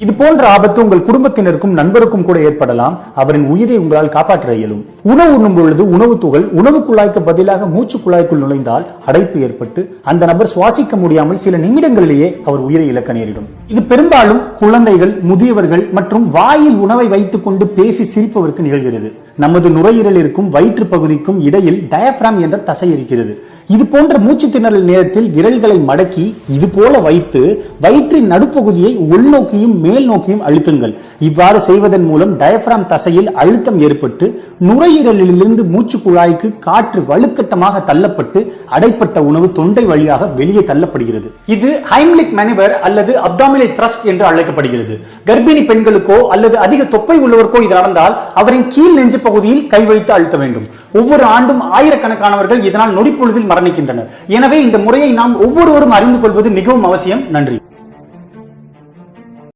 இது போன்ற ஆபத்து உங்கள் குடும்பத்தினருக்கும் நண்பருக்கும் கூட ஏற்படலாம். அவரின் உயிரை உங்களால் காப்பாற்ற இயலும். உணவு உண்ணும் பொழுது உணவு துகள் உணவு குழாய்க்கு பதிலாக மூச்சு குழாய்க்குள் நுழைந்தால் அடைப்பு ஏற்பட்டு அந்த நபர் சுவாசிக்க முடியாமல் சில நிமிடங்களிலேயே அவர் உயிரை இழக்க நேரிடும். இது பெரும்பாலும் குழந்தைகள், முதியவர்கள் மற்றும் வாயில் உணவை வைத்துக் கொண்டு பேசி சிரிப்பவருக்கு நிகழ்கிறது. நமது நுரையீரலிற்கும் வயிற்று பகுதிக்கும் இடையில் டயப்ராம் என்ற தசை இருக்கிறது. இது போன்ற மூச்சு திணறல் நேரத்தில் விரல்களை மடக்கி இது போல வைத்து வயிற்றின் நடுப்பகுதியை உள்நோக்கியும் மேல் நோக்கியும் அழுத்துங்கள். இவ்வாறு செய்வதன் மூலம் டயப்ராம் தசையில் அழுத்தம் ஏற்பட்டு நுரையீரலிலிருந்து மூச்சு குழாய்க்கு காற்று வலுக்கட்டமாக தள்ளப்பட்டு அடைப்பட்ட உணவு தொண்டை வழியாக வெளியே தள்ளப்படுகிறது. இது ஹைம்லிக் மேனுவர் அல்லது அப்டாமினல் த்ரஸ்ட் என்று அழைக்கப்படுகிறது. கர்ப்பிணி பெண்களுக்கோ அல்லது அதிக தொப்பை உள்ளவருக்கோ இது நடந்தால் அவரின் கீழ் நெஞ்சு பகுதியில் கை வைத்து அழுத்த வேண்டும். ஒவ்வொரு ஆண்டும் ஆயிரக்கணக்கானவர்கள் இதனால் நொடிப்பொழுதில் மரணிக்கின்றனர். எனவே இந்த முறையை நாம் ஒவ்வொருவரும் அறிந்து கொள்வது மிகவும் அவசியம். நன்றி.